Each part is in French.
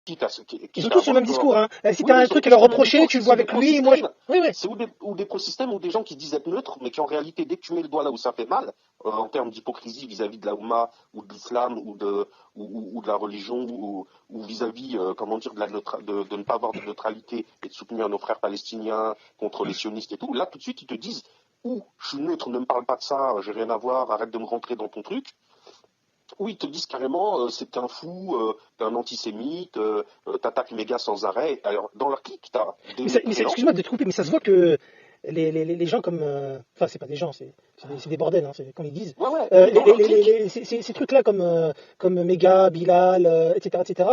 Ils ont quitte à tous le avoir, même tu vois. discours, hein. Si Oui, t'as mais un ils ont truc à tous leur le même reprocher, discours. tu le vois C'est des avec lui, moi. écosystèmes. Oui, oui. C'est ou des écosystèmes ou des gens qui disent être neutres, mais qui en réalité, dès que tu mets le doigt là où ça fait mal, en termes d'hypocrisie vis-à-vis de la Oumma ou de l'islam ou de la religion ou vis-à-vis, comment dire, de ne pas avoir de neutralité et de soutenir nos frères palestiniens contre les sionistes et tout, là tout de suite ils te disent ou je suis neutre, ne me parle pas de ça, j'ai rien à voir, arrête de me rentrer dans ton truc. Ou ils te disent carrément c'est un fou, t'es un antisémite, t'attaques méga sans arrêt. Alors dans leur clic, t'as des mécréants. Excuse-moi de te couper, mais ça se voit que les gens comme. Enfin, c'est pas des gens, c'est des bordels, hein, c'est comme ils disent. Ouais, ouais, mais dans leur clic, Ces trucs-là comme Mega, Bilal, etc., etc.,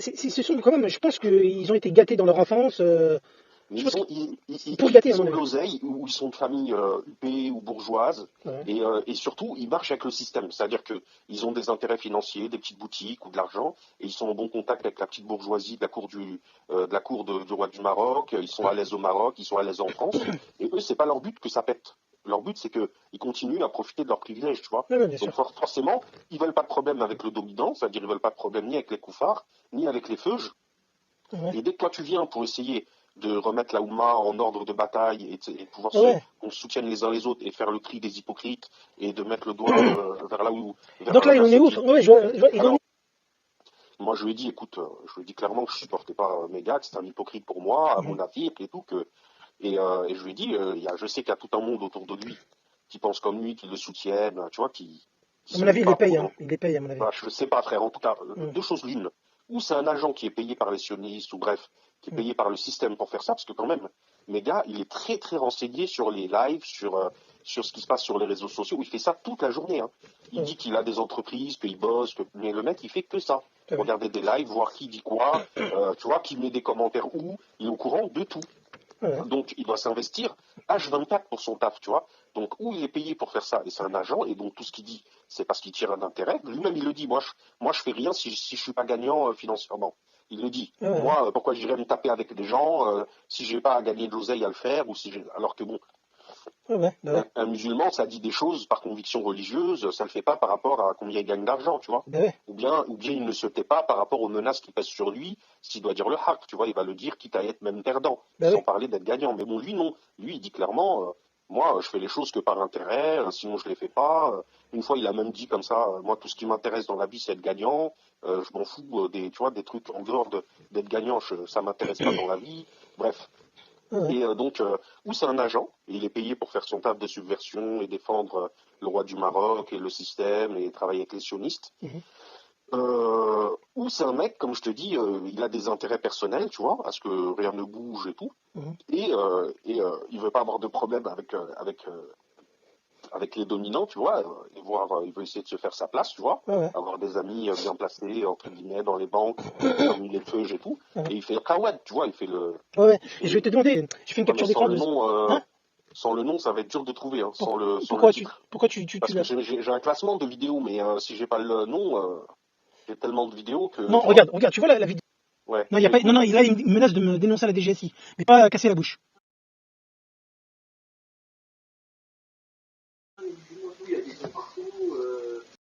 ce sont quand même. Je pense qu'ils ont été gâtés dans leur enfance. mais Je pense qu'ils peuvent gâter, à ils mon ont de avis. l'oseille, ou ils sont de famille huppée ou bourgeoise, Ouais. et surtout, ils marchent avec le système. C'est-à-dire qu'ils ont des intérêts financiers, des petites boutiques ou de l'argent, et ils sont en bon contact avec la petite bourgeoisie de la cour du roi du Maroc, ils sont à l'aise au Maroc, ils sont à l'aise en France, et eux, c'est pas leur but que ça pète. Leur but, c'est qu'ils continuent à profiter de leurs privilèges, tu vois. Ouais, ouais, bien Donc sûr. forcément, ils veulent pas de problème avec le dominant, c'est-à-dire ils veulent pas de problème ni avec les koufars, ni avec les feuges. Ouais. Et dès que toi tu viens pour essayer de remettre la Oumma en ordre de bataille et pouvoir Ouais. qu'on se soutienne les uns les autres et faire le tri des hypocrites et de mettre le doigt vers là où, Donc là, il vers en est ceux où? qui. Ouais, il en est Alors, moi je lui ai dit, écoute, je lui ai dit clairement que je supportais pas Méga, que c'était un hypocrite pour moi, à où? mon avis, et tout, et je lui ai dit, je sais qu'il y a tout un monde autour de lui qui pense comme lui, qui le soutiennent, tu vois, qui À mon se avis, il les bat paye, pour. hein. Il les paye, à mon avis. Bah, je ne sais pas, frère. En tout cas, Mm. deux choses l'une. Ou c'est un agent qui est payé par les sionistes, ou bref, qui est Mm. payé par le système pour faire ça, parce que quand même, Méga, il est très très renseigné sur les lives, sur ce qui se passe sur les réseaux sociaux. Il fait ça toute la journée, hein. Il Ouais. dit qu'il a des entreprises, qu'il bosse, mais le mec, il fait que ça. C'est vrai. Regarder des lives, voir qui dit quoi, tu vois, qui met des commentaires où, il est au courant de tout. Ouais. Donc, il doit s'investir H24 pour son taf, tu vois. Donc, où il est payé pour faire ça, et c'est un agent, et donc tout ce qu'il dit, c'est parce qu'il tire un intérêt. Lui-même, il le dit, moi je fais rien si je suis pas gagnant financièrement. Il le dit. Ouais. Moi, pourquoi j'irais me taper avec des gens si j'ai pas à gagner de l'oseille à le faire, ou si j'ai... Alors que bon, Ouais. Ouais. Bah ouais. un musulman, ça dit des choses par conviction religieuse, ça le fait pas par rapport à combien il gagne d'argent, tu vois. Bah ouais. Ou bien il ne se tait pas par rapport aux menaces qui pèsent sur lui, s'il doit dire le haq, tu vois, il va le dire quitte à être même perdant, Bah sans ouais. parler d'être gagnant. Mais bon, lui, non. Lui, il dit clairement, moi, je fais les choses que par intérêt, sinon je les fais pas. Une fois, il a même dit comme ça, moi, tout ce qui m'intéresse dans la vie, c'est être gagnant. Je m'en fous tu vois, des trucs en dehors d'être gagnant, ça m'intéresse pas dans la vie. Bref. Ouais. Et donc, ou c'est un agent, et il est payé pour faire son taf de subversion et défendre le roi du Maroc et le système et travailler avec les sionistes. Mhm. Ou c'est un mec, comme je te dis, il a des intérêts personnels, tu vois, à ce que rien ne bouge et tout, Mhm. et il veut pas avoir de problème avec les dominants, tu vois, et voir, il veut essayer de se faire sa place, tu vois, Ouais. Ouais. avoir des amis bien placés, entre guillemets, dans les banques, parmi les feuges et tout, Ouais. et il fait le kawad, tu vois, il fait le, Ouais. Ouais. il Et je vais fait, te demander, je fais une ouais, mais capture d'écran de. Hein? sans le nom, ça va être dur de trouver, hein, Pour- sans le Pourquoi tu, titre. pourquoi tu Parce que l'as. j'ai un classement de vidéos, mais si j'ai pas le nom, j'ai tellement de vidéos que, Non, tu vois. regarde, tu vois la vidéo. Ouais, Non, il y a pas. Non, j'écoute. non, il a une menace de me dénoncer à la DGSI. Mais pas casser la bouche.